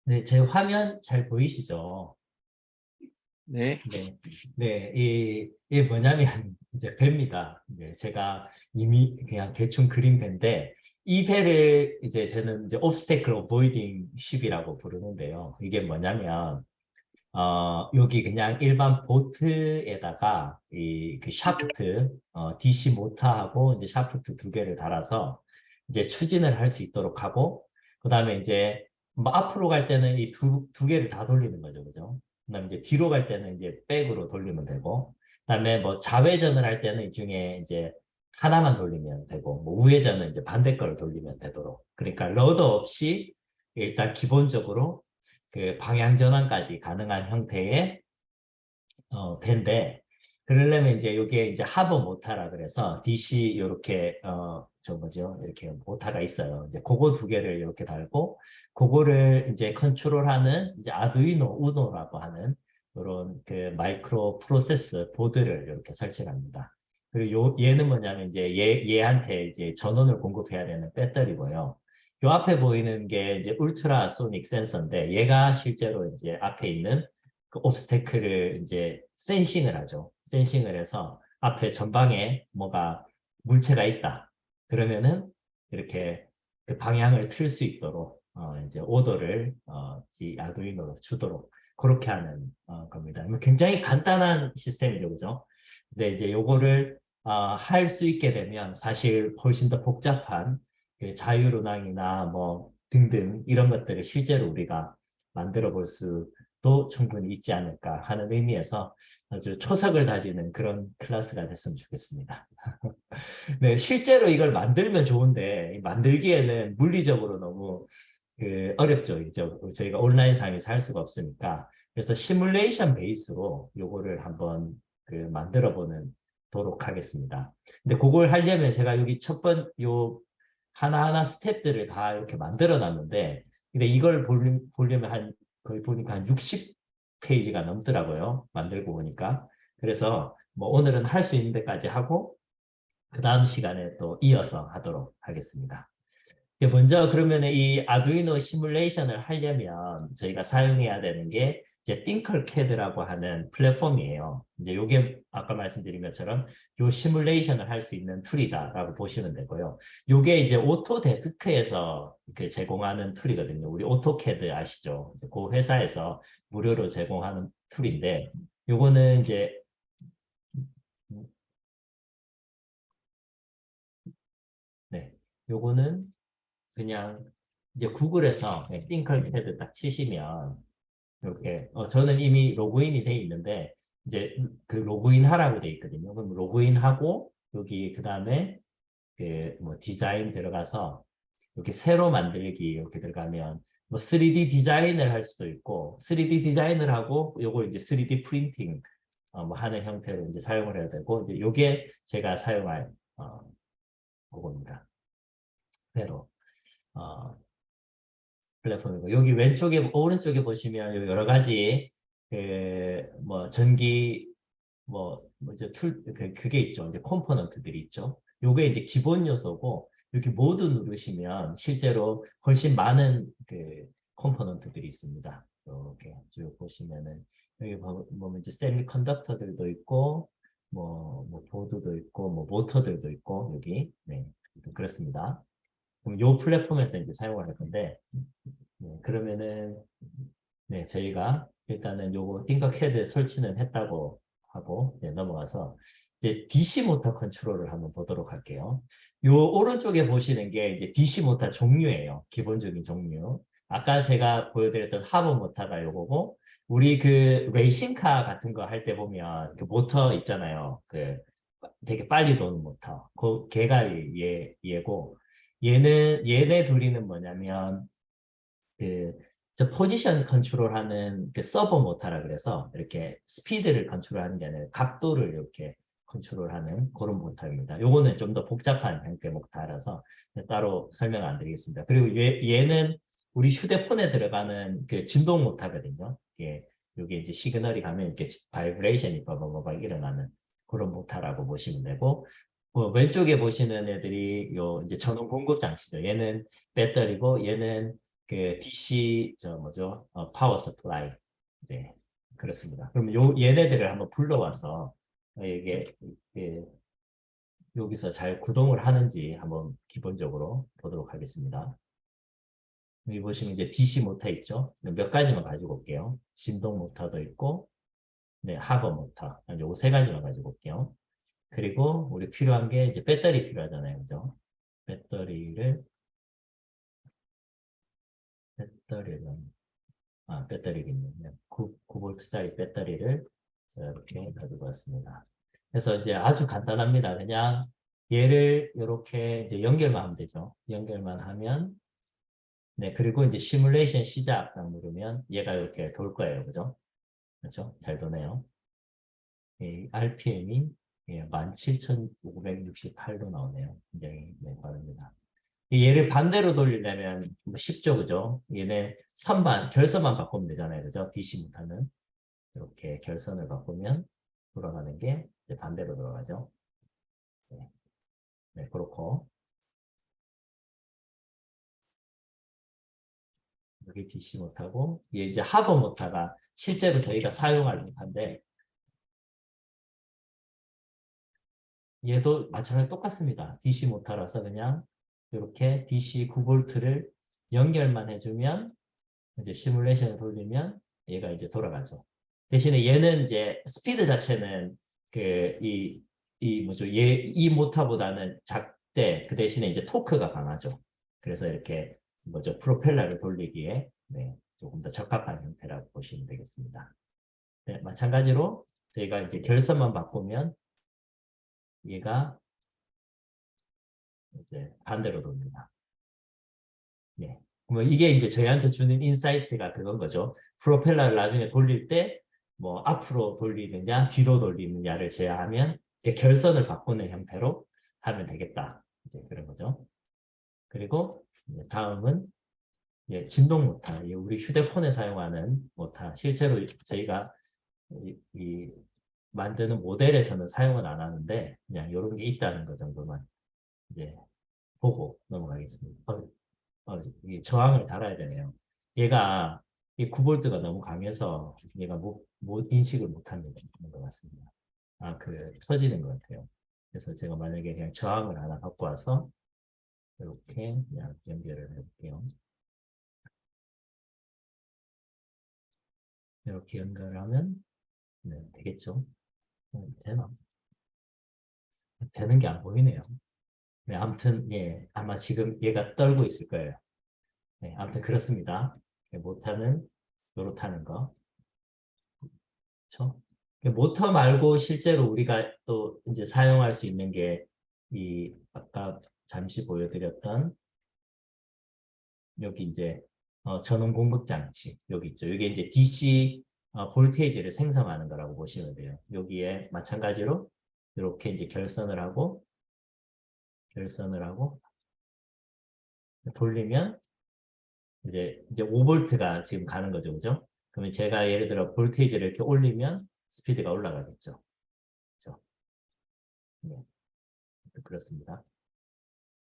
네, 제 화면 잘 보이시죠? 네. 네, 네, 이게 뭐냐면 이제 배입니다. 네, 제가 이미 그냥 대충 그린 배인데 이 배를 이제 저는 이제 obstacle avoiding ship이라고 부르는데요. 이게 뭐냐면 여기 그냥 일반 보트에다가 이 그 샤프트, DC 모터하고 이제 샤프트 두 개를 달아서 이제 추진을 할 수 있도록 하고, 그 다음에 이제 뭐 앞으로 갈 때는 이 두 개를 다 돌리는 거죠, 그죠? 그 다음에 이제 뒤로 갈 때는 이제 백으로 돌리면 되고, 그 다음에 뭐 좌회전을 할 때는 이 중에 이제 하나만 돌리면 되고, 뭐 우회전은 이제 반대 거를 돌리면 되도록. 그러니까 러더 없이 일단 기본적으로 그 방향 전환까지 가능한 형태의 배인데 그러려면 이제 이게 이제 하버 모타라 그래서 DC 이렇게 저 뭐죠 이렇게 모타가 있어요. 이제 그거 두 개를 이렇게 달고 그거를 이제 컨트롤하는 이제 아두이노 우노라고 하는 이런 그 마이크로 프로세스 보드를 이렇게 설치합니다. 그리고 얘는 뭐냐면 이제 얘한테 이제 전원을 공급해야 되는 배터리고요. 요 앞에 보이는 게 이제 울트라 소닉 센서인데 얘가 실제로 이제 앞에 있는 그 옵스테클을 이제 센싱을 하죠. 센싱을 해서 앞에 전방에 뭐가 물체가 있다. 그러면은 이렇게 그 방향을 틀 수 있도록 이제 오더를 이 아두이노로 주도록 그렇게 하는 겁니다. 뭐 굉장히 간단한 시스템이죠, 그죠? 근데 이제 요거를 할 수 있게 되면 사실 훨씬 더 복잡한 그 자율운항이나 뭐 등등 이런 것들을 실제로 우리가 만들어 볼 수도 충분히 있지 않을까 하는 의미에서 아주 초석을 다지는 그런 클래스가 됐으면 좋겠습니다. 네, 실제로 이걸 만들면 좋은데 만들기에는 물리적으로 너무 어렵죠. 이제 저희가 온라인상에서 할 수가 없으니까 그래서 시뮬레이션 베이스로 요거를 한번 만들어 보는 도록 하겠습니다. 근데 그걸 하려면 제가 여기 요 하나하나 스텝들을 다 이렇게 만들어 놨는데 근데 이걸 보려면 거의 보니까 한 60페이지가 넘더라고요. 만들고 보니까. 그래서 뭐 오늘은 할 수 있는 데까지 하고 그 다음 시간에 또 이어서 하도록 하겠습니다. 먼저 그러면 이 아두이노 시뮬레이션을 하려면 저희가 사용해야 되는 게 이제 띵컬캐드라고 하는 플랫폼이에요. 이제 요게 아까 말씀드린 것처럼 요 시뮬레이션을 할 수 있는 툴이다라고 보시면 되고요. 요게 이제 오토데스크에서 제공하는 툴이거든요. 우리 오토캐드 아시죠? 그 회사에서 무료로 제공하는 툴인데 요거는 이제 네, 요거는 그냥 이제 구글에서 띵컬캐드 딱 치시면 이렇게 저는 이미 로그인이 돼 있는데 이제 그 로그인 하라고 돼 있거든요. 그럼 로그인 하고 여기 그 다음에 그 뭐 디자인 들어가서 이렇게 새로 만들기 이렇게 들어가면 뭐 3D 디자인을 할 수도 있고 3D 디자인을 하고 요걸 이제 3D 프린팅 뭐 하는 형태로 이제 사용을 해야 되고 이제 요게 제가 사용할 그겁니다. 새로 어, 플랫폼이고 여기 왼쪽에 오른쪽에 보시면 여러 가지 뭐 전기 뭐 이제 그게 있죠. 이제 컴포넌트들이 있죠. 요게 이제 기본 요소고 이렇게 모두 누르시면 실제로 훨씬 많은 컴포넌트들이 있습니다. 이렇게 쭉 보시면은 여기 보면 이제 세미컨덕터들도 있고 뭐 보드도 있고 뭐 모터들도 있고 여기 네 그렇습니다. 그럼 요 플랫폼에서 이제 사용을 할 건데 네, 그러면은 네, 저희가 일단은 요거 띵커캐드 설치는 했다고 하고 네, 넘어가서 이제 DC 모터 컨트롤을 한번 보도록 할게요. 요 오른쪽에 보시는 게 이제 DC 모터 종류예요. 기본적인 종류. 아까 제가 보여드렸던 하버 모터가 요거고 우리 그 레이싱카 같은 거 할 때 보면 그 모터 있잖아요. 되게 빨리 도는 모터. 걔가 얘고 얘네 둘이는 뭐냐면 그, 저 포지션 컨트롤하는 그 서버 모터라 그래서 이렇게 스피드를 컨트롤하는 게 아니라 각도를 이렇게 컨트롤하는 그런 모터입니다. 요거는 좀 더 복잡한 형태 모터라서 따로 설명 안 드리겠습니다. 그리고 얘는 우리 휴대폰에 들어가는 그 진동 모터거든요. 이게 이제 시그널이 가면 이렇게 바이브레이션이 빠바바박 일어나는 그런 모터라고 보시면 되고 왼쪽에 보시는 애들이 요 이제 전원 공급 장치죠. 얘는 배터리고 얘는 그 DC 뭐죠? 파워 서플라이. 네, 그렇습니다. 그럼 얘네들을 한번 불러와서 이게 여기서 잘 구동을 하는지 한번 기본적으로 보도록 하겠습니다. 여기 보시면 이제 DC 모터 있죠? 몇 가지만 가지고 올게요. 진동 모터도 있고, 네, 하버 모터. 요 세 가지만 가지고 올게요. 그리고 우리 필요한 게 이제 배터리 필요하잖아요. 그죠? 배터리를, 배터리가 있네요. 9V짜리 배터리를 제가 이렇게 가지고 왔습니다. 그래서 이제 아주 간단합니다. 그냥 얘를 이렇게 이제 연결만 하면 되죠. 연결만 하면, 네, 그리고 이제 시뮬레이션 시작 누르면 얘가 이렇게 돌 거예요. 그죠? 그렇죠? 잘 도네요. RPM이 17,568로 나오네요. 굉장히 빠릅니다. 얘를 반대로 돌리려면 뭐 쉽죠, 그죠? 얘네 결선만 바꾸면 되잖아요, 그죠? DC 모터는 이렇게 결선을 바꾸면 돌아가는 게 이제 반대로 돌아가죠. 네, 네, 그렇고 여기 DC 모터고 얘 이제 하버 모터가 실제로 저희가 사용할 모터인데 얘도 마찬가지로 똑같습니다. DC 모터라서 그냥 이렇게 DC 9V를 연결만 해주면 이제 시뮬레이션을 돌리면 얘가 이제 돌아가죠. 대신에 얘는 이제 스피드 자체는 이 뭐죠? 이 모터보다는 작대 그 대신에 이제 토크가 강하죠. 그래서 이렇게 뭐죠? 프로펠러를 돌리기에 네, 조금 더 적합한 형태라고 보시면 되겠습니다. 네, 마찬가지로 저희가 이제 결선만 바꾸면 얘가 이제 반대로 돕니다. 네. 뭐 이게 이제 저희한테 주는 인사이트가 그건 거죠. 프로펠러를 나중에 돌릴 때 뭐 앞으로 돌리느냐 뒤로 돌리느냐를 제어하면 결선을 바꾸는 형태로 하면 되겠다. 이제 그런 거죠. 그리고 다음은 진동 모터. 우리 휴대폰에 사용하는 모터. 실제로 저희가 이 만드는 모델에서는 사용은 안 하는데 그냥 이런 게 있다는 거 정도만 이제 보고 넘어가겠습니다. 이 저항을 달아야 되네요. 얘가 이 9V가 너무 강해서 얘가 인식을 못하는 것 같습니다. 터지는 것 같아요. 그래서 제가 만약에 그냥 저항을 하나 갖고 와서 이렇게 그냥 연결을 해볼게요. 이렇게 연결하면 네, 되겠죠? 되나? 되는 게 안 보이네요. 네, 아무튼 예, 아마 지금 얘가 떨고 있을 거예요. 네, 아무튼 그렇습니다. 못하는 요렇다는 거. 그렇죠? 모터 말고 실제로 우리가 또 이제 사용할 수 있는 게 아까 잠시 보여드렸던 여기 이제 전원 공급 장치 여기 있죠. 이게 이제 DC 볼테이지를 생성하는 거라고 보시면 돼요. 여기에 마찬가지로 이렇게 이제 결선을 하고 돌리면 이제 5V가 지금 가는 거죠, 그죠? 그러면 제가 예를 들어 볼테이지를 이렇게 올리면 스피드가 올라가겠죠. 그렇죠? 네, 그렇습니다.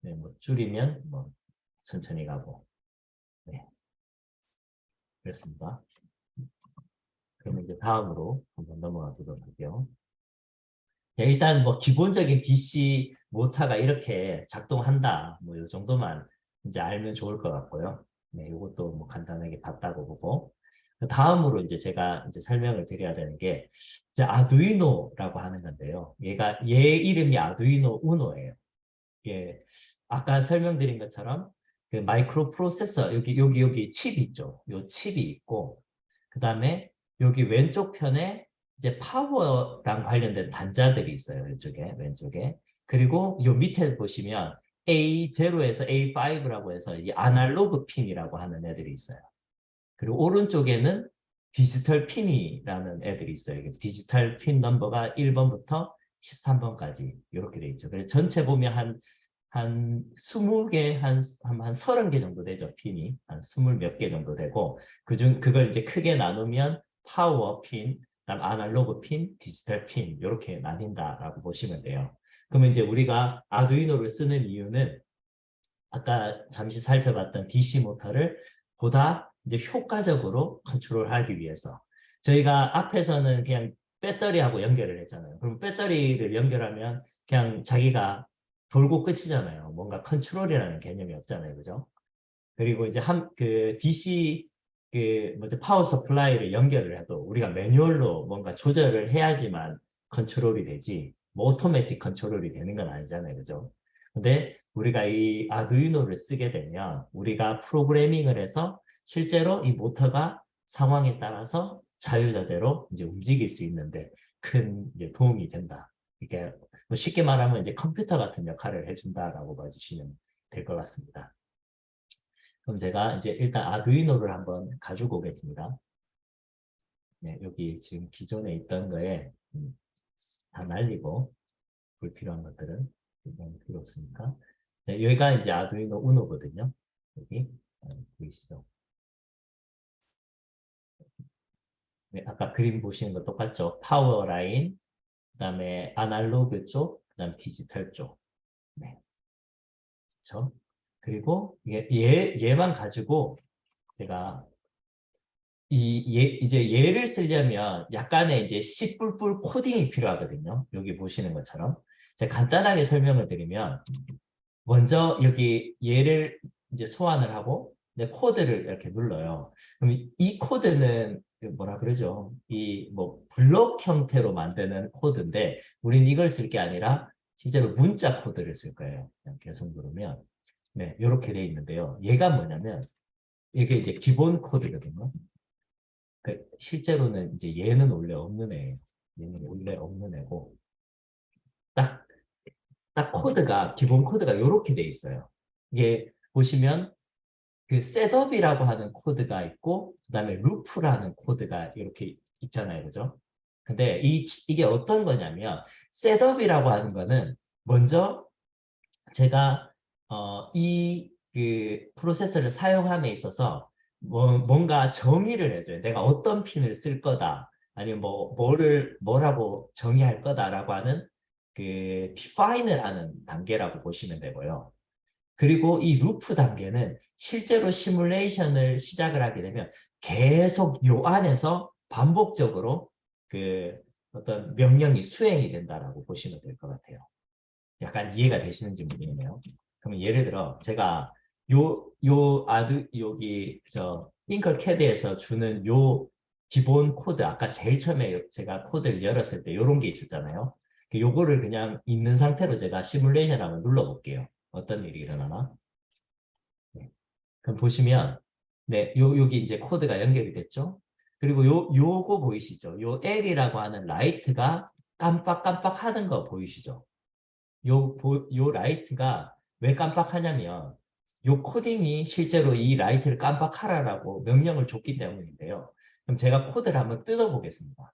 네, 뭐 줄이면 뭐 천천히 가고, 네, 그렇습니다. 그러면 이제 다음으로 한번 넘어가 보도록 할게요. 네, 일단 뭐 기본적인 DC 모터가 이렇게 작동한다, 뭐 이 정도만 이제 알면 좋을 것 같고요. 네, 이것도 뭐 간단하게 봤다고 보고. 다음으로 이제 제가 이제 설명을 드려야 되는 게 이제 아두이노라고 하는 건데요. 얘 이름이 아두이노 우노예요. 이게 아까 설명드린 것처럼 그 마이크로 프로세서 여기 칩이 있죠. 요 칩이 있고 그다음에 여기 왼쪽 편에 이제 파워랑 관련된 단자들이 있어요. 이쪽에 왼쪽에. 그리고 요 밑에 보시면 A0에서 A5라고 해서 이 아날로그 핀이라고 하는 애들이 있어요. 그리고 오른쪽에는 디지털 핀이라는 애들이 있어요. 디지털 핀 넘버가 1번부터 13번까지 이렇게 돼 있죠. 그래서 전체 보면 한 20개, 한 30개 정도 되죠, 핀이. 한 20 몇 개 정도 되고, 그걸 이제 크게 나누면 파워 핀, 그다음 아날로그 핀, 디지털 핀, 이렇게 나뉜다라고 보시면 돼요. 그러면 이제 우리가 아두이노를 쓰는 이유는 아까 잠시 살펴봤던 DC 모터를 보다 이제 효과적으로 컨트롤하기 위해서 저희가 앞에서는 그냥 배터리하고 연결을 했잖아요. 그럼 배터리를 연결하면 그냥 자기가 돌고 끝이잖아요. 뭔가 컨트롤이라는 개념이 없잖아요. 그죠? 그리고 이제 그 DC 그 뭐지 파워 서플라이를 연결을 해도 우리가 매뉴얼로 뭔가 조절을 해야지만 컨트롤이 되지 뭐 오토매틱 컨트롤이 되는 건 아니잖아요. 그죠? 근데 우리가 이 아두이노를 쓰게 되면 우리가 프로그래밍을 해서 실제로 이 모터가 상황에 따라서 자유자재로 이제 움직일 수 있는데 큰 이제 도움이 된다. 이게 뭐 쉽게 말하면 이제 컴퓨터 같은 역할을 해준다라고 봐주시면 될 것 같습니다. 그럼 제가 이제 일단 아두이노를 한번 가지고 오겠습니다. 네, 여기 지금 기존에 있던 거에 다 날리고 불필요한 것들은 필요 없으니까. 네, 여기가 이제 아두이노 우노거든요. 여기 보이시죠? 네, 아까 그림 보시는 거 똑같죠? 파워 라인, 그다음에 아날로그 쪽, 그다음 디지털 쪽. 네, 그렇죠? 그리고 얘만 가지고 제가 이제 얘를 쓰려면 약간의 이제 C++ 코딩이 필요하거든요. 여기 보시는 것처럼. 제가 간단하게 설명을 드리면, 먼저 여기 얘를 이제 소환을 하고, 내 코드를 이렇게 눌러요. 그럼 이 코드는 그 뭐라 그러죠? 이 뭐 블록 형태로 만드는 코드인데, 우린 이걸 쓸 게 아니라 실제로 문자 코드를 쓸 거예요. 그냥 계속 누르면. 네, 이렇게 돼 있는데요. 얘가 뭐냐면, 이게 이제 기본 코드거든요. 실제로는 이제 얘는 원래 없는 애예요. 얘는 원래 없는 애고 딱, 딱 코드가 기본 코드가 이렇게 돼 있어요. 이게 보시면 그 셋업이라고 하는 코드가 있고 그다음에 루프라는 코드가 이렇게 있잖아요. 그죠? 근데 이게 어떤 거냐면 셋업이라고 하는 거는 먼저 제가 이 그 프로세서를 사용함에 있어서 뭔가 정의를 해줘요. 내가 어떤 핀을 쓸 거다. 아니면 뭐라고 정의할 거다라고 하는 그 define을 하는 단계라고 보시면 되고요. 그리고 이 루프 단계는 실제로 시뮬레이션을 시작을 하게 되면 계속 요 안에서 반복적으로 그 어떤 명령이 수행이 된다라고 보시면 될 것 같아요. 약간 이해가 되시는지 모르겠네요. 그러면 예를 들어 제가 여기 띵커캐드에서 주는 요 기본 코드 아까 제일 처음에 제가 코드를 열었을 때 요런 게 있었잖아요. 요거를 그냥 있는 상태로 제가 시뮬레이션 한번 눌러볼게요. 어떤 일이 일어나나? 네. 그럼 보시면 네, 여기 이제 코드가 연결이 됐죠? 그리고 요거 보이시죠? 요 L이라고 하는 라이트가 깜빡깜빡 하는 거 보이시죠? 요 라이트가 왜 깜빡하냐면 요 코딩이 실제로 이 라이트를 깜빡하라라고 명령을 줬기 때문인데요. 그럼 제가 코드를 한번 뜯어보겠습니다.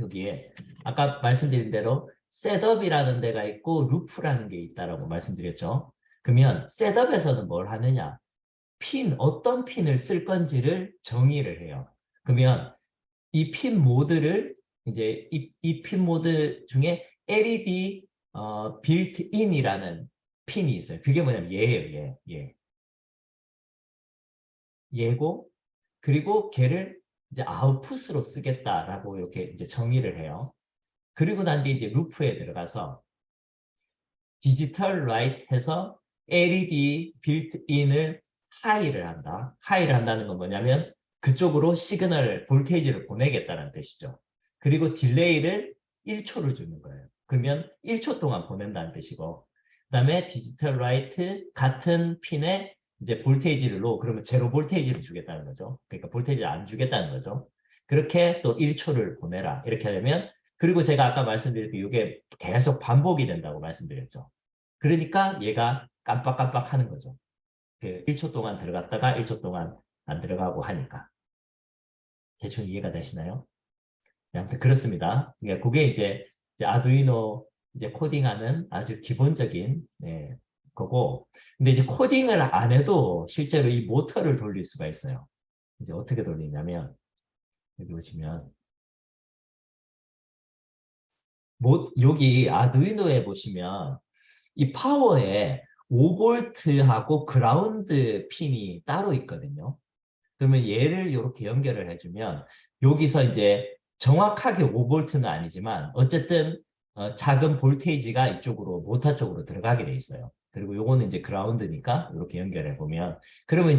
여기에 아까 말씀드린 대로 셋업이라는 데가 있고 루프라는 게 있다라고 말씀드렸죠. 그러면 셋업에서는 뭘 하느냐? 어떤 핀을 쓸 건지를 정의를 해요. 그러면 이 핀 모드를 이제 이 핀 모드 중에 LED 빌트인이라는 핀이 있어요. 그게 뭐냐면 얘예요. 얘고 그리고 걔를 이제 아웃풋으로 쓰겠다라고 이렇게 이제 정의를 해요. 그리고 난 뒤에 이제 루프에 들어가서 디지털 라이트 해서 LED 빌트인을 하이를 한다. 하이를 한다는 건 뭐냐면 그쪽으로 시그널, 볼테이지를 보내겠다는 뜻이죠. 그리고 딜레이를 1초를 주는 거예요. 그러면 1초 동안 보낸다는 뜻이고 그 다음에 디지털 라이트 같은 핀에 이제 볼테이지를 로우, 그러면 제로 볼테이지를 주겠다는 거죠. 그러니까 볼테이지를 안 주겠다는 거죠. 그렇게 또 1초를 보내라. 이렇게 하려면 그리고 제가 아까 말씀드렸듯이 이게 계속 반복이 된다고 말씀드렸죠. 그러니까 얘가 깜빡깜빡 하는 거죠. 그 1초 동안 들어갔다가 1초 동안 안 들어가고 하니까. 대충 이해가 되시나요? 네, 아무튼 그렇습니다. 그러니까 그게 이제 아두이노 이제 코딩하는 아주 기본적인 거고. 근데 이제 코딩을 안 해도 실제로 이 모터를 돌릴 수가 있어요. 이제 어떻게 돌리냐면 여기 보시면 여기 아두이노에 보시면 이 파워에 5V하고 그라운드 핀이 따로 있거든요. 그러면 얘를 이렇게 연결을 해주면 여기서 이제 정확하게 5V는 아니지만 어쨌든 작은 볼테이지가 이쪽으로 모터 쪽으로 들어가게 돼 있어요. 그리고 요거는 이제 그라운드니까 이렇게 연결해 보면 그러면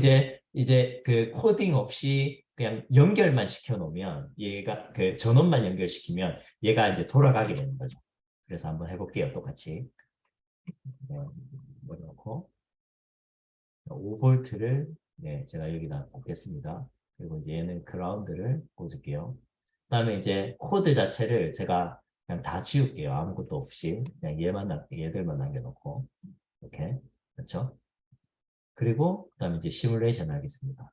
이제 그 코딩 없이 그냥 연결만 시켜 놓으면 얘가 그 전원만 연결시키면 얘가 이제 돌아가게 되는 거죠. 그래서 한번 해볼게요. 똑같이. 네, 넣고 5V를 네, 제가 여기다 꽂겠습니다. 그리고 이제 얘는 그라운드를 꽂을게요. 그다음에 이제 코드 자체를 제가 그냥 다 지울게요. 아무것도 없이 그냥 얘들만 남겨놓고 이렇게 그렇죠? 그리고 그다음에 이제 시뮬레이션 하겠습니다.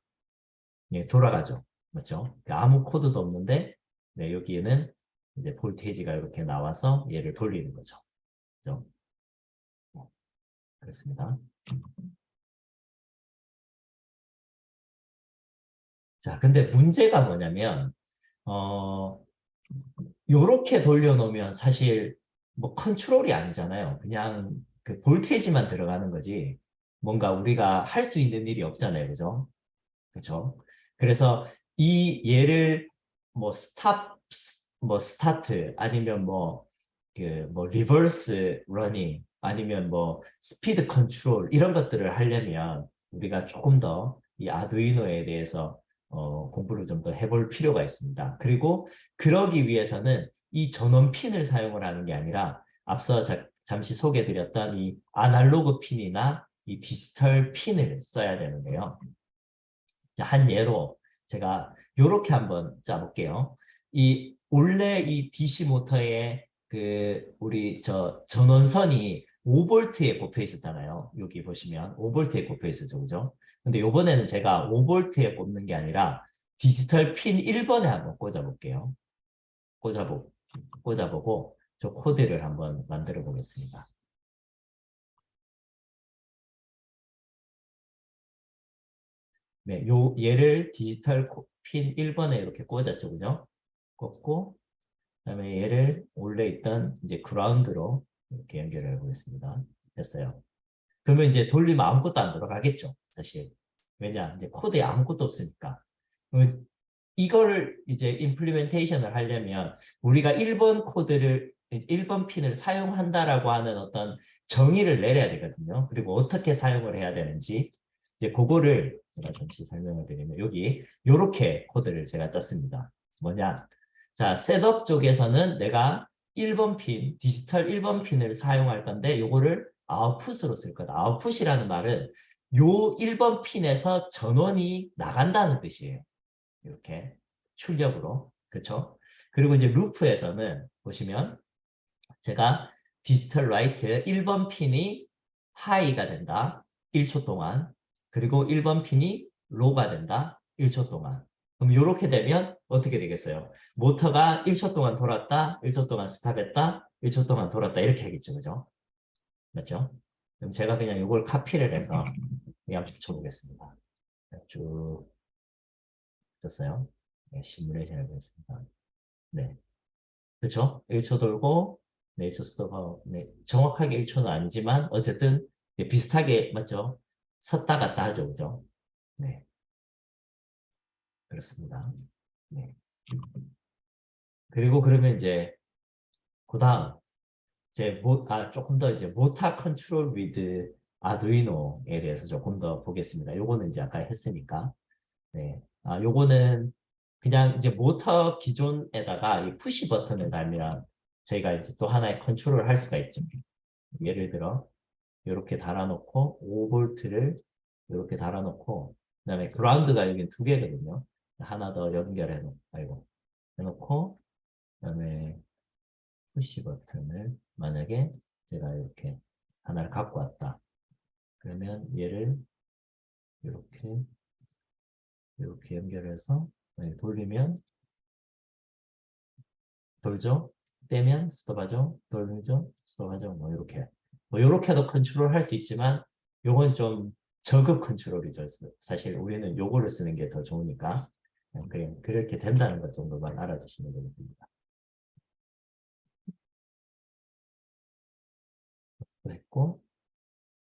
예, 돌아가죠. 맞죠? 아무 코드도 없는데 네, 여기에는 이제 볼테이지가 이렇게 나와서 얘를 돌리는 거죠. 그렇죠? 그렇습니다. 자, 근데 문제가 뭐냐면 요렇게 돌려놓으면 사실 뭐 컨트롤이 아니잖아요. 그냥 그 볼테이지만 들어가는 거지. 뭔가 우리가 할 수 있는 일이 없잖아요. 그죠? 그죠? 그래서 이 얘를 뭐 뭐 스타트 아니면 뭐 그 뭐 리버스 러닝 아니면 뭐 스피드 컨트롤 이런 것들을 하려면 우리가 조금 더 이 아두이노에 대해서 공부를 좀 더 해볼 필요가 있습니다. 그리고 그러기 위해서는 이 전원 핀을 사용을 하는 게 아니라 앞서 잠시 소개해드렸던 이 아날로그 핀이나 이 디지털 핀을 써야 되는데요. 한 예로 제가 이렇게 한번 짜볼게요. 이 원래 이 DC 모터에 그 우리 저 전원선이 5V에 꼽혀 있었잖아요. 여기 보시면 5V에 꼽혀 있었죠, 그죠? 근데 이번에는 제가 5V에 꼽는 게 아니라 디지털 핀 1번에 한번 꽂아볼게요. 꽂아보, 꽂아보고 저 코드를 한번 만들어 보겠습니다. 네, 얘를 디지털 핀 1번에 이렇게 꽂았죠, 그죠? 꽂고 그다음에 얘를 원래 있던 이제 그라운드로 이렇게 연결을 해보겠습니다. 됐어요. 그러면 이제 돌리면 아무것도 안 돌아가겠죠, 사실. 왜냐, 이제 코드에 아무것도 없으니까. 그러면 이거를 이제 임플리멘테이션을 하려면 우리가 1번 코드를 1번 핀을 사용한다라고 하는 어떤 정의를 내려야 되거든요. 그리고 어떻게 사용을 해야 되는지 이제 그거를 제가 잠시 설명을 드리면 여기 이렇게 코드를 제가 짰습니다. 뭐냐? 자, 셋업 쪽에서는 내가 1번 핀, 디지털 1번 핀을 사용할 건데 요거를 아웃풋으로 쓸 거다. 아웃풋이라는 말은 요 1번 핀에서 전원이 나간다는 뜻이에요. 이렇게 출력으로. 그렇죠? 그리고 이제 루프에서는 보시면 제가 디지털 라이트 1번 핀이 하이가 된다. 1초 동안. 그리고 1번 핀이 로가 된다. 1초 동안. 그럼 이렇게 되면 어떻게 되겠어요? 모터가 1초 동안 돌았다. 1초 동안 스탑했다. 1초 동안 돌았다. 이렇게 하겠죠. 그죠? 맞죠? 그럼 제가 그냥 이걸 카피를 해서 그냥 붙여보겠습니다. 쭉 썼어요. 네, 시뮬레이션 해보겠습니다. 네. 그렇죠? 1초 돌고 네, 1초 스톱하고 네, 정확하게 1초는 아니지만 어쨌든 네, 비슷하게 맞죠? 섰다 갔다 하죠. 그죠? 네. 그렇습니다. 네. 그리고 그러면 이제 그다음 이제 조금 더 이제 모타 컨트롤 위드 아두이노에 대해서 조금 더 보겠습니다. 요거는 이제 아까 했으니까. 네. 요거는 그냥 이제 모터 기존에다가 이 푸시 버튼을 달면 저희가 이제 또 하나의 컨트롤을 할 수가 있죠. 예를 들어 이렇게 달아놓고 5V를 이렇게 달아놓고 그다음에 그라운드가 여기 두 개거든요. 하나 더 연결해 놓고 아이고 해놓고 그다음에 푸시 버튼을 만약에 제가 이렇게 하나를 갖고 왔다. 그러면 얘를 이렇게 연결해서 돌리면 돌죠. 떼면 스톱하죠. 돌리죠. 스톱하죠. 뭐 이렇게. 뭐 이렇게도 컨트롤 할 수 있지만 요건 좀 저급 컨트롤이죠. 사실 우리는 요거를 쓰는 게 더 좋으니까 그냥 그렇게 된다는 것 정도만 알아주시면 되겠습니다. 됐고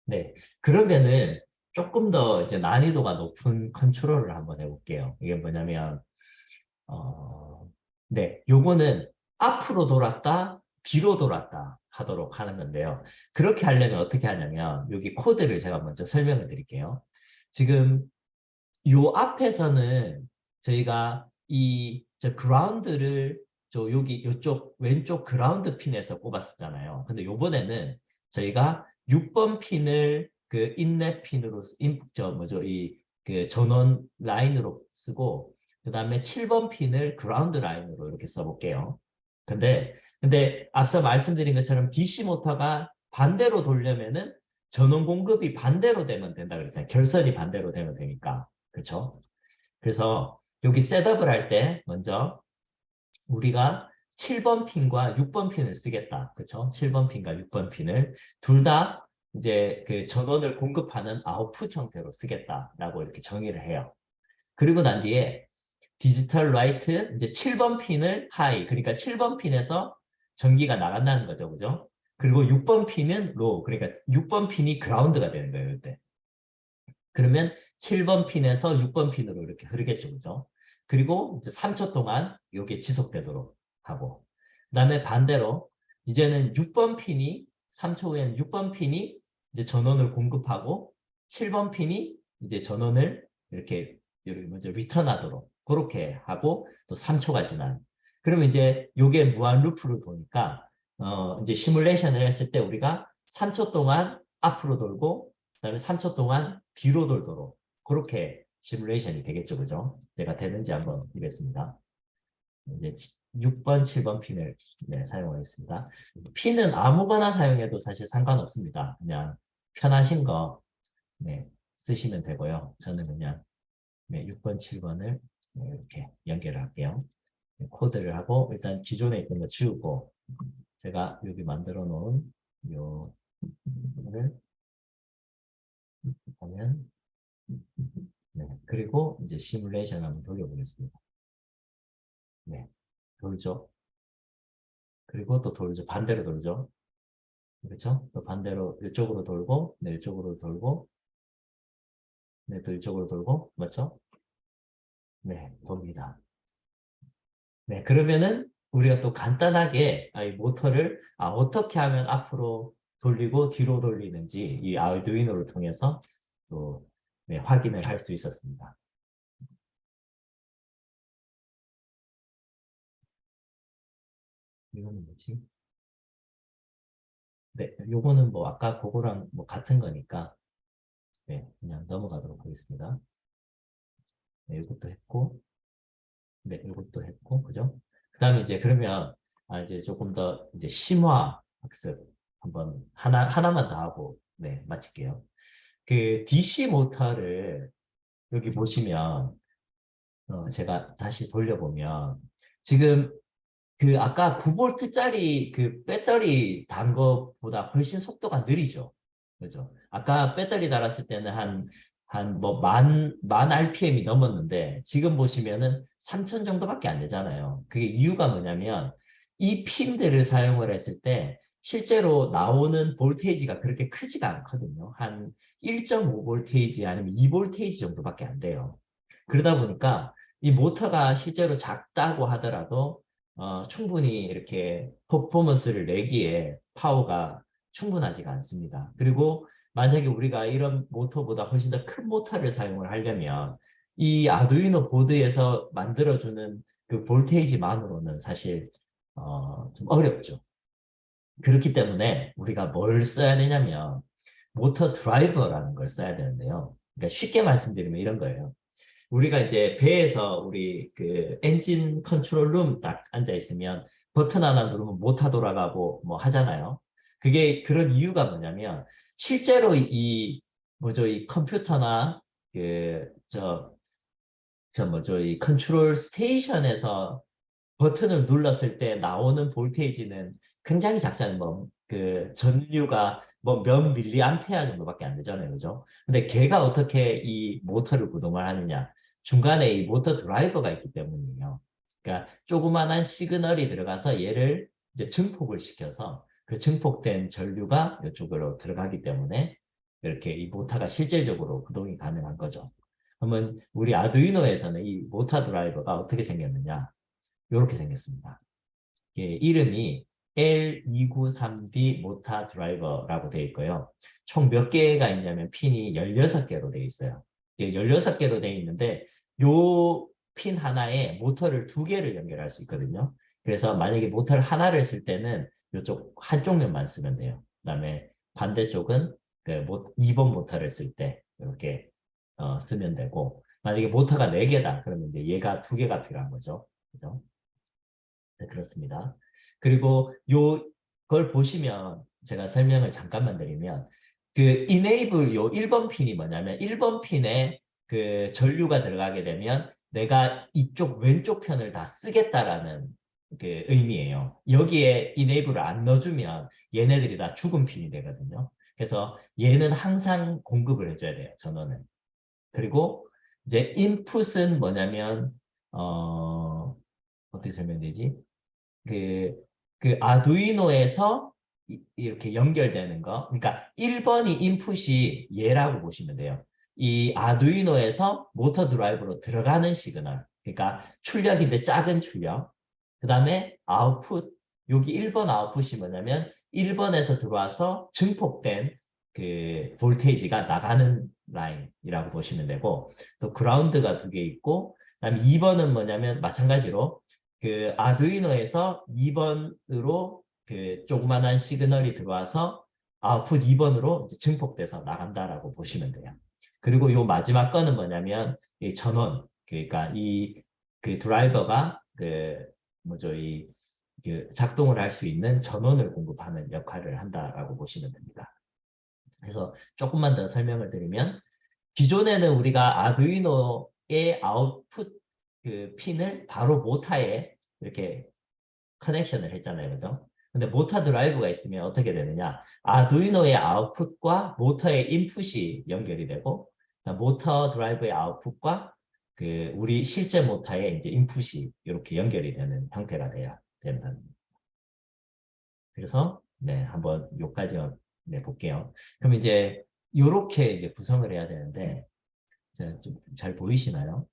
네. 그러면은 조금 더 이제 난이도가 높은 컨트롤을 한번 해볼게요. 이게 뭐냐면, 어, 네. 요거는 앞으로 돌았다, 뒤로 돌았다 하도록 하는 건데요. 그렇게 하려면 어떻게 하냐면, 여기 코드를 제가 먼저 설명을 드릴게요. 지금 요 앞에서는 저희가 저 그라운드를 여기 요쪽 왼쪽 그라운드 핀에서 꼽았었잖아요. 근데 요번에는 저희가 6번 핀을 그 인랩 핀으로 저 뭐죠 이 그 전원 라인으로 쓰고 그다음에 7번 핀을 그라운드 라인으로 이렇게 써볼게요. 근데 앞서 말씀드린 것처럼 DC 모터가 반대로 돌려면은 전원 공급이 반대로 되면 된다 그랬잖아요. 결선이 반대로 되면 되니까. 그렇죠? 그래서 여기 셋업을 할 때 먼저 우리가 7번 핀과 6번 핀을 쓰겠다. 그렇죠? 7번 핀과 6번 핀을 둘 다 이제 그 전원을 공급하는 아웃풋 형태로 쓰겠다라고 이렇게 정의를 해요. 그리고 난 뒤에 디지털 라이트 이제 7번 핀을 하이 그러니까 7번 핀에서 전기가 나간다는 거죠. 그죠? 그리고 6번 핀은 로우 그러니까 6번 핀이 그라운드가 되는 거예요. 이때. 그러면 7번 핀에서 6번 핀으로 이렇게 흐르겠죠. 그죠? 그리고 이제 3초 동안 이게 지속되도록 하고 그다음에 반대로 이제는 6번 핀이 3초 후에는 6번 핀이 이제 전원을 공급하고 7번 핀이 이제 전원을 이렇게 먼저 리턴하도록 그렇게 하고 또 3초가 지난 그러면 이제 이게 무한 루프를 도니까 이제 시뮬레이션을 했을 때 우리가 3초 동안 앞으로 돌고 그다음에 3초 동안 뒤로 돌도록 그렇게 시뮬레이션이 되겠죠. 그죠? 제가 되는지 한번 보겠습니다. 이제 6번, 7번 핀을 사용하겠습니다. 핀은 아무거나 사용해도 사실 상관없습니다. 그냥 편하신 거 쓰시면 되고요. 저는 그냥 6번, 7번을 이렇게 연결을 할게요. 코드를 하고 일단 기존에 있던 거 지우고 제가 여기 만들어 놓은 요거를 보면 그리고 이제 시뮬레이션 한번 돌려보겠습니다. 네, 돌죠. 그리고 또 돌죠. 반대로 돌죠. 그렇죠? 또 반대로 이쪽으로 돌고, 네, 이쪽으로 돌고, 네, 또 이쪽으로 돌고, 맞죠? 네, 돕니다. 네, 그러면은 우리가 또 간단하게 이 모터를 어떻게 하면 앞으로 돌리고 뒤로 돌리는지 이 아르두이노를 통해서 또 확인을 할 수 있었습니다. 이거는 뭐지? 네, 요거는 뭐 아까 그거랑 뭐 같은 거니까 그냥 넘어가도록 하겠습니다. 네, 이것도 했고, 네, 이것도 했고, 그죠? 그 다음에 이제 그러면 이제 조금 더 이제 심화 학습 한번 하나만 더 하고 마칠게요. 그 DC 모터를 여기 보시면 제가 다시 돌려보면 지금 그 아까 9V짜리 그 배터리 단 것보다 훨씬 속도가 느리죠. 그죠? 아까 배터리 달았을 때는 한 뭐 만 RPM이 넘었는데 지금 보시면은 3000 정도밖에 안 되잖아요. 그게 이유가 뭐냐면 이 핀들을 사용을 했을 때 실제로 나오는 볼테이지가 그렇게 크지가 않거든요. 한 1.5V 아니면 2V 정도밖에 안 돼요. 그러다 보니까 이 모터가 실제로 작다고 하더라도 충분히 이렇게 퍼포먼스를 내기에 파워가 충분하지가 않습니다. 그리고 만약에 우리가 이런 모터보다 훨씬 더 큰 모터를 사용을 하려면 이 아두이노 보드에서 만들어주는 그 볼테이지만으로는 사실 좀 어렵죠. 그렇기 때문에 우리가 뭘 써야 되냐면 모터 드라이버라는 걸 써야 되는데요. 그러니까 쉽게 말씀드리면 이런 거예요. 우리가 이제 배에서 우리 그 엔진 컨트롤 룸 딱 앉아 있으면 버튼 하나 누르면 모터 돌아가고 뭐 하잖아요. 그게 그런 이유가 뭐냐면 실제로 이 뭐죠 이 컴퓨터나 저 뭐죠 이 컨트롤 스테이션에서 버튼을 눌렀을 때 나오는 볼테이지는 굉장히 작잖아요. 뭐, 그 전류가 뭐 몇 밀리암페어 정도밖에 안 되잖아요. 그죠? 근데 걔가 어떻게 이 모터를 구동을 하느냐. 중간에 이 모터 드라이버가 있기 때문이에요. 그러니까 조그만한 시그널이 들어가서 얘를 이제 증폭을 시켜서 그 증폭된 전류가 이쪽으로 들어가기 때문에 이렇게 이 모터가 실질적으로 구동이 가능한 거죠. 그러면 우리 아두이노에서는 이 모터 드라이버가 어떻게 생겼느냐? 이렇게 생겼습니다. 이름이 L293D 모터 드라이버라고 되어 있고요. 총 몇 개가 있냐면 핀이 16개로 되어 있어요. 16개로 되어 있는데 요 핀 하나에 모터를 2개를 연결할 수 있거든요. 그래서 만약에 모터를 하나를 쓸 때는 이쪽 한쪽 면만 쓰면 돼요. 그다음에 반대쪽은 그 2번 모터를 쓸 때 이렇게 쓰면 되고, 만약에 모터가 4개다 그러면 이제 얘가 2개가 필요한 거죠. 그죠? 네, 그렇습니다. 그리고 요걸 보시면 제가 설명을 잠깐만 드리면 그 enable 요 1번 핀이 뭐냐면 1번 핀에 그 전류가 들어가게 되면 내가 이쪽 왼쪽 편을 다 쓰겠다라는 그 의미예요. 여기에 enable을 안 넣어주면 얘네들이 다 죽은 핀이 되거든요. 그래서 얘는 항상 공급을 해줘야 돼요. 전원을. 그리고 이제 input은 뭐냐면 어떻게 설명되지? 그, 그 아두이노에서 이렇게 연결되는 거. 그러니까 1번이 인풋이 얘라고 보시면 돼요. 이 아두이노에서 모터 드라이브로 들어가는 시그널. 그러니까 출력인데 작은 출력. 그 다음에 아웃풋. 여기 1번 아웃풋이 뭐냐면 1번에서 들어와서 증폭된 그 볼테이지가 나가는 라인이라고 보시면 되고, 또 그라운드가 2개 있고, 그다음에 2번은 뭐냐면 마찬가지로 그 아두이노에서 2번으로 그 조그만한 시그널이 들어와서 아웃풋 2번으로 증폭돼서 나간다라고 보시면 돼요. 그리고 요 마지막 거는 뭐냐면 이 전원, 그러니까 이 그 드라이버가 그 뭐죠, 그 작동을 할 수 있는 전원을 공급하는 역할을 한다라고 보시면 됩니다. 그래서 조금만 더 설명을 드리면, 기존에는 우리가 아두이노의 아웃풋 그 핀을 바로 모터에 이렇게 커넥션을 했잖아요. 그죠? 근데 모터 드라이브가 있으면 어떻게 되느냐? 아두이노의 아웃풋과 모터의 인풋이 연결이 되고, 모터 드라이브의 아웃풋과 그 우리 실제 모터의 이제 인풋이 이렇게 연결이 되는 형태가 돼야 된다는. 그래서 네, 한번 요까지 네, 볼게요. 그럼 이제 요렇게 이제 구성을 해야 되는데, 좀 잘 보이시나요?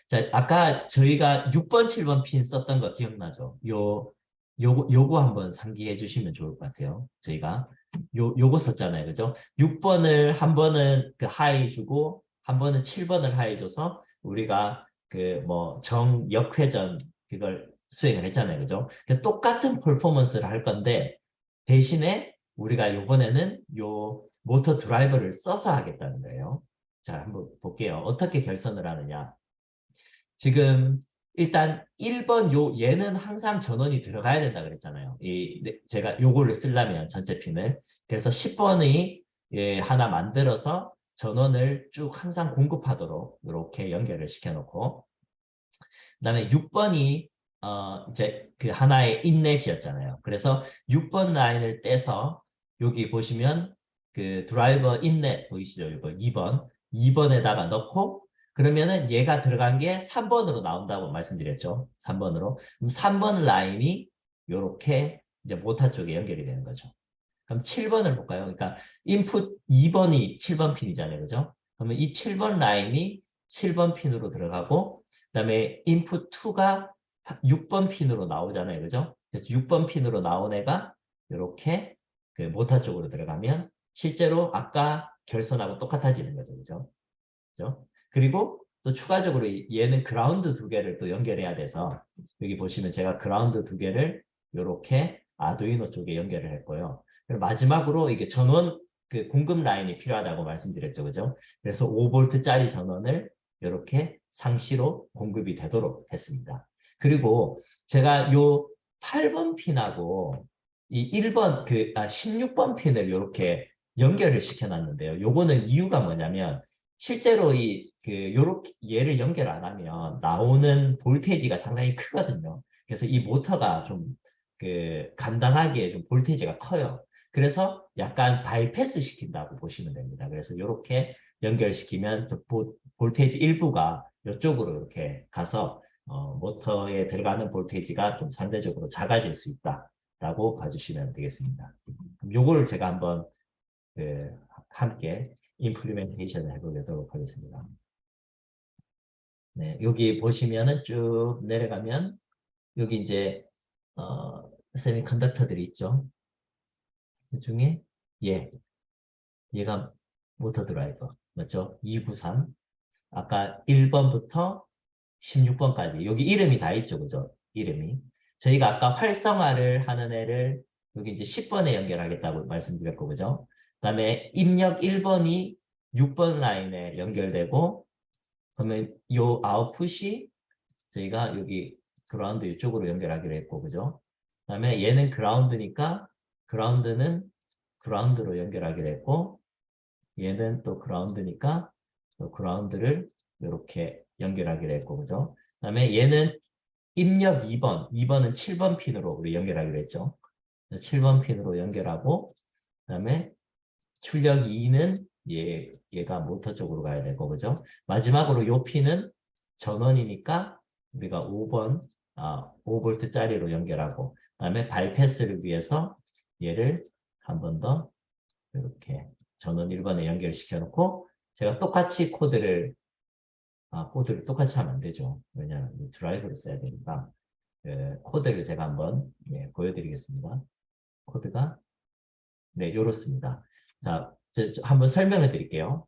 자, 아까 저희가 6번, 7번 핀 썼던 거 기억나죠? 요거 한번 상기해 주시면 좋을 것 같아요. 저희가 요거 썼잖아요. 그죠? 6번을 한 번은 그 하이 주고, 한 번은 7번을 하이 줘서 우리가 그 뭐 역회전 그걸 수행을 했잖아요. 그죠? 똑같은 퍼포먼스를 할 건데, 대신에 우리가 요번에는 요 모터 드라이버를 써서 하겠다는 거예요. 자, 한번 볼게요. 어떻게 결선을 하느냐. 지금 일단 1번 얘는 항상 전원이 들어가야 된다 그랬잖아요. 제가 요거를 쓰려면 전체 핀을. 그래서 10번이 하나 만들어서 전원을 쭉 항상 공급하도록 이렇게 연결을 시켜놓고, 그다음에 6번이 이제 그 하나의 인넷이었잖아요. 그래서 6번 라인을 떼서 여기 보시면 그 드라이버 인넷 보이시죠? 이거 2번에다가 넣고, 그러면은 얘가 들어간 게 3번으로 나온다고 말씀드렸죠. 3번으로. 그럼 3번 라인이 이렇게 이제 모터 쪽에 연결이 되는 거죠. 그럼 7번을 볼까요? 그러니까 인풋 2번이 7번 핀이잖아요. 그죠? 그러면 이 7번 라인이 7번 핀으로 들어가고, 그다음에 인풋 2가 6번 핀으로 나오잖아요. 그죠? 그래서 6번 핀으로 나온 애가 이렇게 그 모터 쪽으로 들어가면 실제로 아까 결선하고 똑같아지는 거죠. 그죠? 그죠? 그리고 또 추가적으로 얘는 그라운드 2개를 또 연결해야 돼서, 여기 보시면 제가 그라운드 2개를 이렇게 아두이노 쪽에 연결을 했고요. 그리고 마지막으로 이게 전원 그 공급 라인이 필요하다고 말씀드렸죠. 그죠? 그래서 5V짜리 전원을 이렇게 상시로 공급이 되도록 했습니다. 그리고 제가 요 8번 핀하고 이 16번 핀을 이렇게 연결을 시켜놨는데요. 요거는 이유가 뭐냐면, 실제로 요렇게 얘를 연결 안 하면 나오는 볼테이지가 상당히 크거든요. 그래서 이 모터가 좀 감당하기에 좀 볼테이지가 커요. 그래서 약간 바이패스 시킨다고 보시면 됩니다. 그래서 이렇게 연결시키면 볼테이지 일부가 이쪽으로 이렇게 가서 모터에 들어가는 볼테이지가 좀 상대적으로 작아질 수 있다라고 봐주시면 되겠습니다. 요거를 제가 한번 함께 임플리멘테이션을 해보도록 하겠습니다. 네, 여기 보시면은 쭉 내려가면 여기 이제 세미컨덕터들이 있죠. 그 중에 얘가 모터 드라이버 맞죠? 293 아까 1번부터 16번까지 여기 이름이 다 있죠, 그죠? 이름이 저희가 아까 활성화를 하는 애를 여기 이제 10번에 연결하겠다고 말씀드렸고, 그죠? 그다음에 입력 1번이 6번 라인에 연결되고, 그러면 요 아웃풋이 저희가 여기 그라운드 이쪽으로 연결하기로 했고, 그죠? 그다음에 얘는 그라운드니까 그라운드는 그라운드로 연결하기로 했고, 얘는 또 그라운드니까 또 그라운드를 이렇게 연결하기로 했고, 그죠? 그다음에 얘는 입력 2번은 7번 핀으로 우리 연결하기로 했죠. 7번 핀으로 연결하고, 그다음에 출력 2는 얘가 모터 쪽으로 가야 되고, 그죠? 마지막으로 요 핀은 전원이니까 우리가 5V짜리로 연결하고, 그다음에 바이패스를 위해서 얘를 한 번 더 이렇게 전원 1번에 연결시켜 놓고, 제가 똑같이 코드를 똑같이 하면 안 되죠. 왜냐하면 드라이브를 써야 되니까. 코드를 제가 한번 보여드리겠습니다. 코드가 네, 이렇습니다. 자, 한번 설명을 드릴게요.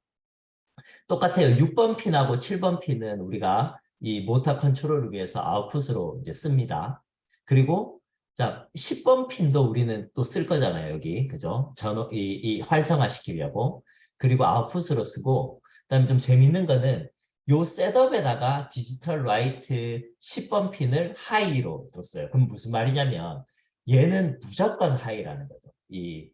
똑같아요. 6번 핀하고 7번 핀은 우리가 이 모터 컨트롤을 위해서 아웃풋으로 이제 씁니다. 그리고 자, 10번 핀도 우리는 또 쓸 거잖아요, 여기. 그죠? 이 활성화 시키려고. 그리고 아웃풋으로 쓰고, 그다음에 좀 재밌는 거는 요 셋업에다가 디지털 라이트 10번 핀을 하이로 뒀어요. 그럼 무슨 말이냐면 얘는 무조건 하이라는 거죠. 이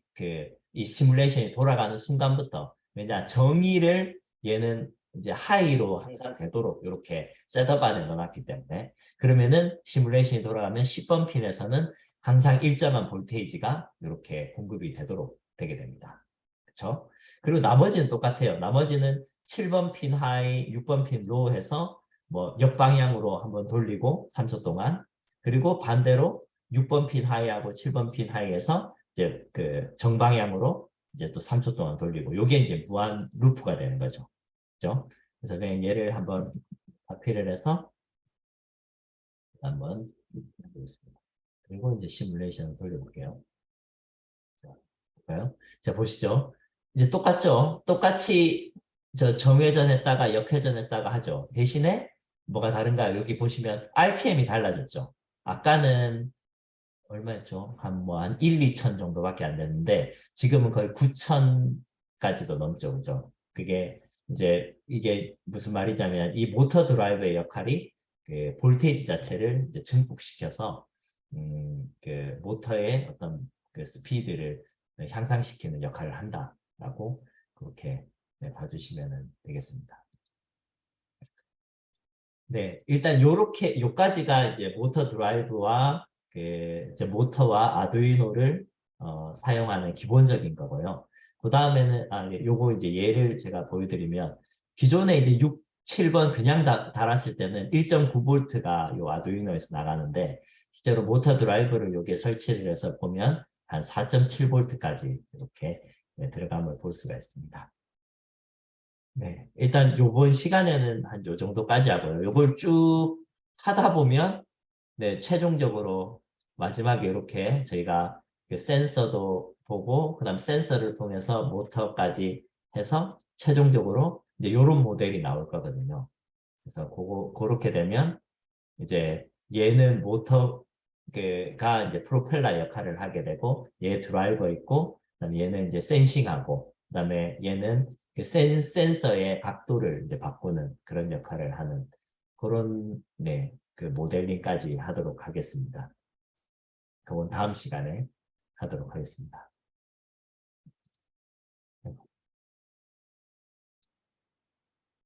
시뮬레이션이 돌아가는 순간부터. 왜냐, 정의를 얘는 이제 하이로 항상 되도록 이렇게 셋업 안에 넣어놨기 때문에, 그러면은 시뮬레이션이 돌아가면 10번 핀에서는 항상 일정한 볼테이지가 이렇게 공급이 되도록 되게 됩니다. 그렇죠? 그리고 나머지는 똑같아요. 나머지는 7번 핀 하이, 6번 핀 로우 해서 뭐 역방향으로 한번 돌리고 3초 동안, 그리고 반대로 6번 핀 하이하고 7번 핀 하이에서 이제 그 정방향으로 이제 또 3초 동안 돌리고, 요게 이제 무한 루프가 되는 거죠. 그죠? 그래서 그냥 얘를 한번 카피를 해서 한번 해보겠습니다. 그리고 이제 시뮬레이션을 돌려볼게요. 자, 볼까요? 자, 보시죠. 이제 똑같죠? 똑같이 저 정회전했다가 역회전했다가 하죠. 대신에 뭐가 다른가요? 여기 보시면 RPM이 달라졌죠. 아까는 얼마였죠? 한 1, 2천 정도밖에 안 됐는데 지금은 거의 9천까지도 넘죠. 그죠? 그게 이제 이게 무슨 말이냐면 이 모터 드라이브의 역할이 그 볼테이지 자체를 이제 증폭시켜서 그 모터의 어떤 그 스피드를 향상시키는 역할을 한다라고 그렇게 봐주시면 되겠습니다. 네, 일단 요렇게 요까지가 이제 모터 드라이브와 그 이제 모터와 아두이노를 사용하는 기본적인 거고요. 그 다음에는 요거 이제 예를 제가 보여드리면 기존에 이제 6, 7번 그냥 달았을 때는 1.9V가 요 아두이노에서 나가는데 실제로 모터 드라이브를 여기에 설치를 해서 보면 한 4.7V까지 이렇게 들어감을 볼 수가 있습니다. 네, 일단 요번 시간에는 한 요 정도까지 하고요. 요걸 쭉 하다 보면 네, 최종적으로 마지막에 이렇게 저희가 그 센서도 보고 그다음 센서를 통해서 모터까지 해서 최종적으로 이제 요런 모델이 나올 거거든요. 그래서 그렇게 되면 이제 얘는 모터가 이제 프로펠러 역할을 하게 되고, 얘 드라이버 있고, 그다음에 얘는 이제 센싱하고, 그다음에 얘는 그 센서의 각도를 이제 바꾸는 그런 역할을 하는 그런 그 모델링까지 하도록 하겠습니다. 그건 다음 시간에 하도록 하겠습니다.